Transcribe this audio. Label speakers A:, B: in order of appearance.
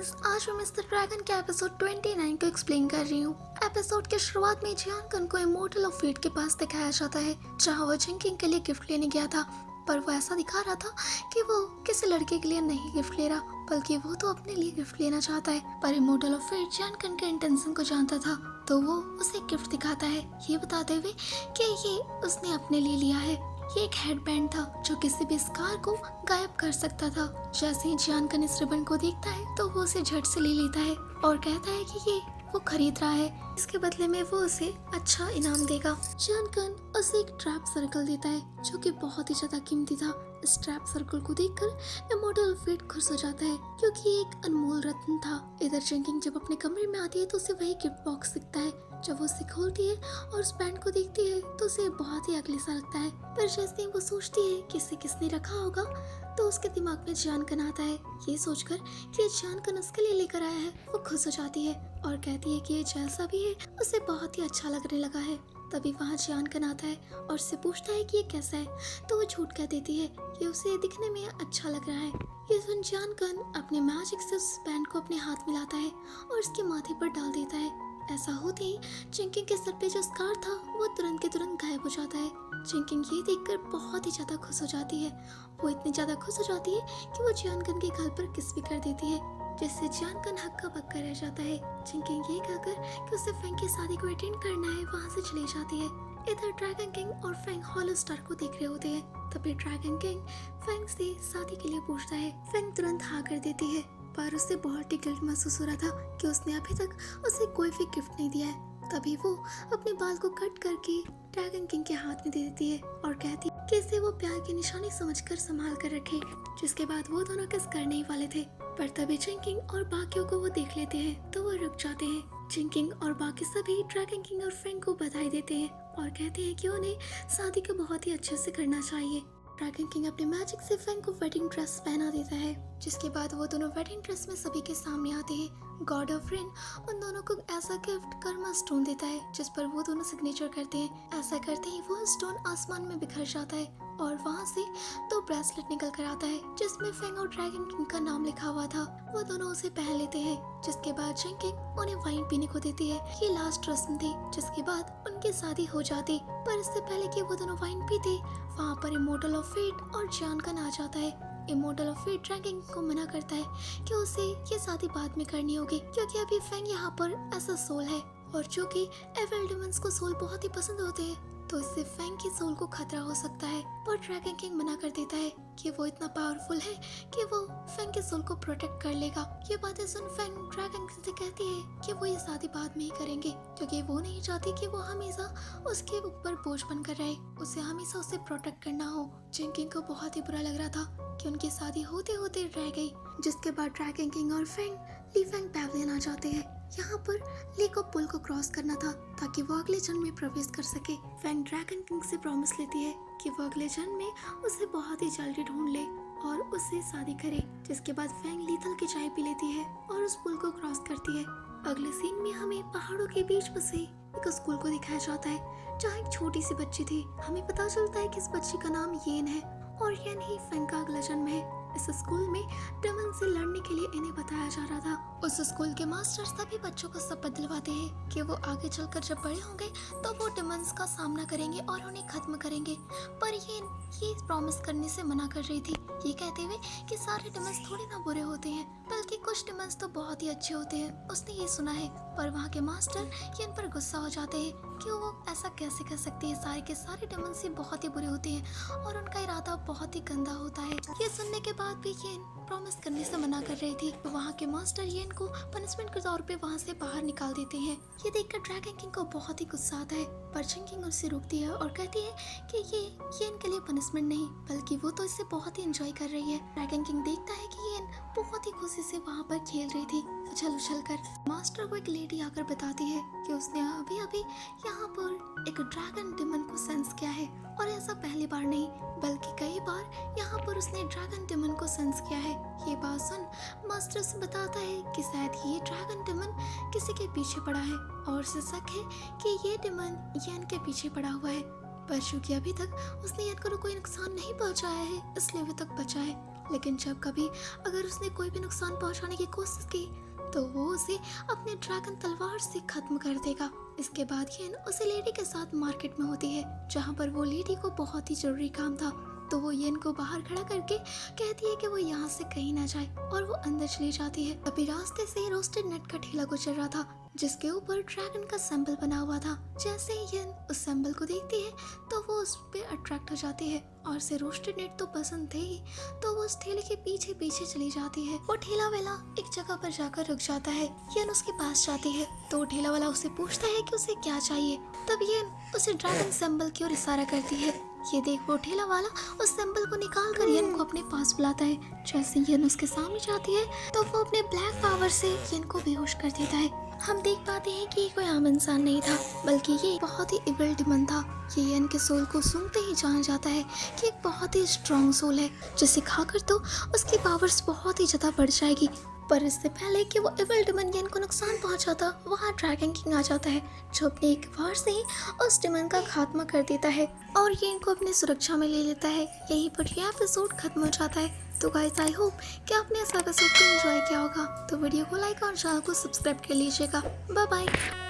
A: Guys, आज मैं mister dragon के एपिसोड 29 को एक्सप्लेन कर रही हूँ। एपिसोड के शुरुआत में जियान को इमोर्टल ऑफ फेट के पास दिखाया जाता है, जहाँ वो जिंकिंग के लिए गिफ्ट लेने गया था। पर वो ऐसा दिखा रहा था कि वो किसी लड़के के लिए नहीं गिफ्ट ले रहा, बल्कि वो तो अपने लिए गिफ्ट लेना चाहता है। पर इमोर्टल ऑफ फेट जियान के इंटेंशन को जानता था, तो वो उसे गिफ्ट दिखाता है, ये बताते हुए कि ये उसने अपने लिए लिया है। ये एक हेडबैंड था जो किसी भी स्कार को गायब कर सकता था। जैसे ही जियान इस रिबन को देखता है तो वो उसे झट से ले लेता है और कहता है कि ये वो खरीद रहा है, इसके बदले में वो उसे अच्छा इनाम देगा। जियान उसे एक ट्रैप सर्कल देता है जो कि बहुत ही ज्यादा कीमती था। इस ट्रैप सर्कल को देखकर इमोर्टल फेट खुश हो जाता है, क्योंकि ये एक अनमोल रत्न था। इधर जिंकिंग जब अपने कमरे में आती है तो उसे वही गिफ्ट बॉक्स दिखता है। जब वो उसे खोलती है और उस बैंड को देखती है तो उसे बहुत ही अगले सा लगता है। पर जैसे ही वो सोचती है कि इसे किसने रखा होगा, तो उसके दिमाग में जियान आता है। ये सोचकर कि जियान उसके लिए लेकर आया है, वो खुश हो जाती है और कहती है कि ये जैसा भी है उसे बहुत ही अच्छा लगने लगा है। तभी वहाँ जियान आता है और उससे पूछता है कि ये कैसा है, तो वो झूठ कह देती है कि उसे दिखने में अच्छा लग रहा है। ये सुन जियान अपने मैजिक से उस बैंड को अपने हाथ में लाता है और उसके माथे पर डाल देता है। ऐसा होते ही जिंकिंग के सर पे जो स्कार था वो तुरंत के तुरंत गायब हो जाता है। जिंकिंग ये देखकर बहुत ही ज्यादा खुश हो जाती है। वो इतनी ज्यादा खुश हो जाती है कि वो जियान के गाल पर किस भी कर देती है, जिससे जियान हक्का बक्का रह जाता है। जिंकिंग ये कहकर कि उसे फेंग की शादी को अटेंड करना है, वहाँ से चली जाती है। इधर ड्रैगन किंग और फेंग हॉलो स्टार को देख रहे होते हैं। तभी ड्रैगन किंग फेंग से शादी के लिए पूछता है। फेंग तुरंत हाँ कर देती है, पर उसे बहुत ही गिल्ट महसूस हो रहा था कि उसने अभी तक उसे कोई भी गिफ्ट नहीं दिया है। तभी वो अपने बाल को कट करके ड्रैगन किंग के हाथ में दे देती है और कहती है कि इसे वो प्यार की निशानी समझकर संभाल कर रखे। जिसके बाद वो दोनों किस करने ही वाले थे, पर तभी जिंकिंग और बाकियों को वो देख लेते हैं तो वो रुक जाते हैं। जिंकिंग और बाकी सभी ड्रैगन किंग और फेंग को बधाई देते हैं और कहते हैं कि उन्हें शादी को बहुत ही अच्छे से करना चाहिए। ड्रैगन किंग अपने मैजिक से फेंग को वेडिंग ड्रेस पहना देता है, जिसके बाद वो दोनों वेडिंग ड्रेस में सभी के सामने आते हैं। गॉड ऑफ रेन उन दोनों को ऐसा गिफ्ट कर्मा स्टोन देता है, जिस पर वो दोनों सिग्नेचर करते हैं। ऐसा करते ही वो स्टोन आसमान में बिखर जाता है और वहाँ से 2 ब्रेसलेट निकल कर आता है, जिसमें फेंग और ड्रैगन किंग का नाम लिखा हुआ था। वो दोनों उसे पहन लेते हैं, जिसके बाद जिंकिंग उन्हें वाइन पीने को देती है। ये लास्ट रस्म थी, जिसके बाद उनकी शादी हो जाती। पर इससे पहले कि वो दोनों वाइन पीते, वहाँ पर इमोर्टल ऑफ फेट और जियान आ जाता है। इमोर्टल ऑफ फेट ड्रैगन को मना करता है कि उसे ये शादी बाद में करनी होगी, क्योंकि अभी फेंग यहाँ पर ऐसा सोल है और जो कि एविल डिमंस को सोल बहुत ही पसंद होते हैं, तो इससे फेंग की सोल को खतरा हो सकता है। पर ड्रैगन किंग मना कर देता है कि वो इतना पावरफुल है कि वो फेंग की सोल को प्रोटेक्ट कर लेगा। ये बातें सुन फेंग ड्रैगन किंग से कहती है कि वो ये शादी बाद में ही करेंगे, क्योंकि वो नहीं चाहती कि वो हमेशा उसके ऊपर बोझ बनकर रहे, उसे हमेशा उसे प्रोटेक्ट करना हो। जिंकिंग को बहुत ही बुरा लग रहा था कि उनकी शादी होते होते रह गई। जिसके बाद ड्रैगन किंग और फेंग लीफेंग पैवेलियन आ जाते हैं। यहाँ पर ली को पुल को क्रॉस करना था ताकि वो अगले जन्म में प्रवेश कर सके। फेंग ड्रैगन किंग से प्रॉमिस लेती है कि वो अगले जन्म में उसे बहुत ही जल्दी ढूंढ ले और उससे शादी करे। जिसके बाद फेंग लीथल की चाय पी लेती है और उस पुल को क्रॉस करती है। अगले सीन में हमें पहाड़ों के बीच बसे एक स्कूल को दिखाया जाता है, जहाँ एक छोटी सी बच्ची थी। हमें पता चलता है कि इस बच्ची का नाम येन है और येन ही फेंग का अगला जन्म है। इस स्कूल में डेमन से लड़ने के लिए इन्हें बताया जा रहा था। उस स्कूल के मास्टर सभी बच्चों को शपथ दिलवाते हैं कि वो आगे चलकर जब बड़े होंगे तो वो डेमन्स का सामना करेंगे और उन्हें खत्म करेंगे। पर ये प्रॉमिस करने से मना कर रही थी, ये कहते हुए कि सारे डेमन्स थोड़े ना बुरे होते हैं, बल्कि कुछ डेमन्स तो बहुत ही अच्छे होते हैं। उसने ये सुना है। पर वहाँ के मास्टर इन पर गुस्सा हो जाते हैं कि वो ऐसा कैसे कर सकती है, सारे के सारे डेमन्स ही बहुत ही बुरे होते हैं और उनका इरादा बहुत ही गंदा होता है। ये सुनने के बाद भी येन प्रॉमिस करने से मना कर रही थी, तो वहाँ के मास्टर येन को पनिशमेंट के तौर पे वहाँ से बाहर निकाल देते हैं। ये देखकर ड्रैगन किंग को बहुत ही गुस्सा आता है, पर जिंकिंग उससे रोकती है और कहती है कि ये येन के लिए पनिशमेंट नहीं, बल्कि वो तो इससे बहुत ही एंजॉय कर रही है। ड्रैगन किंग देखता है कि येन बहुत ही खुशी से वहाँ पर खेल रही थी उछल उछल कर। मास्टर को एक लेडी आकर बताती है कि उसने अभी अभी यहाँ पर एक ड्रैगन डेमन को सेंस किया है, और ऐसा पहली बार नहीं बल्कि कई बार यहाँ पर उसने ड्रैगन डेमन को सेंस किया है। ये बात सुन मास्टर से बताता है कि शायद ये ड्रैगन डेमन किसी के पीछे पड़ा है और उसे शक है कि ये डेमन येन के पीछे पड़ा हुआ है। पर चूंकि अभी तक उसने येन को कोई नुकसान नहीं पहुंचाया है, इसलिए वो तक बचा है लेकिन जब कभी अगर उसने कोई भी नुकसान पहुंचाने की कोशिश की तो वो उसे अपने ड्रैगन तलवार से खत्म कर देगा। इसके बाद येन उसे लेडी के साथ मार्केट में होती है, जहाँ पर वो लेडी को बहुत ही जरूरी काम था। तो वो येन को बाहर खड़ा करके कहती है कि वो यहाँ से कहीं ना जाए और वो अंदर चली जाती है। अभी रास्ते से रोस्टेड नट का ठेला गुजर रहा था जिसके ऊपर ड्रैगन का सिंबल बना हुआ था। जैसे ही येन उस सिंबल को देखती है तो वो उस पे अट्रैक्ट हो जाती है और उसे रोस्टेड नट तो पसंद थे ही, तो वो उस ठेले के पीछे पीछे चली जाती है। वो ठेला वाला एक जगह पर जाकर रुक जाता है। येन उसके पास जाती है तो ठेला वाला उससे पूछता है कि उसे क्या चाहिए। तब येन उसे ड्रैगन सिंबल की ओर इशारा करती है। ये देख वो ठेला वाला उस सिंबल को निकाल कर येन को अपने पास बुलाता है। जैसे येन उसके सामने जाती है तो वो अपने ब्लैक पावर से येन को बेहोश कर देता है। हम देख पाते हैं कि ये कोई आम इंसान नहीं था, बल्कि ये बहुत ही इविल डिमन था। ये येन के सोल को सूंघते ही जान जाता है कि एक बहुत ही स्ट्रॉन्ग सोल है, जिसे खाकर तो उसकी पावर्स बहुत ही ज़्यादा बढ़ जाएगी। पर इससे पहले कि वो इविल डिमन येन को नुकसान पहुंचाता, वहाँ ड्रैगन किंग आ जाता है, जो अपने एक वार से ही उस डिमन का खात्मा कर देता है और येन को अपनी सुरक्षा में ले लेता है। यहीं पर यह एपिसोड खत्म हो जाता है। तो गाइस आई होप कि आपने इस एपिसोड को एंजॉय किया होगा। तो वीडियो को लाइक और चैनल को सब्सक्राइब कर लीजिएगा। Bye bye.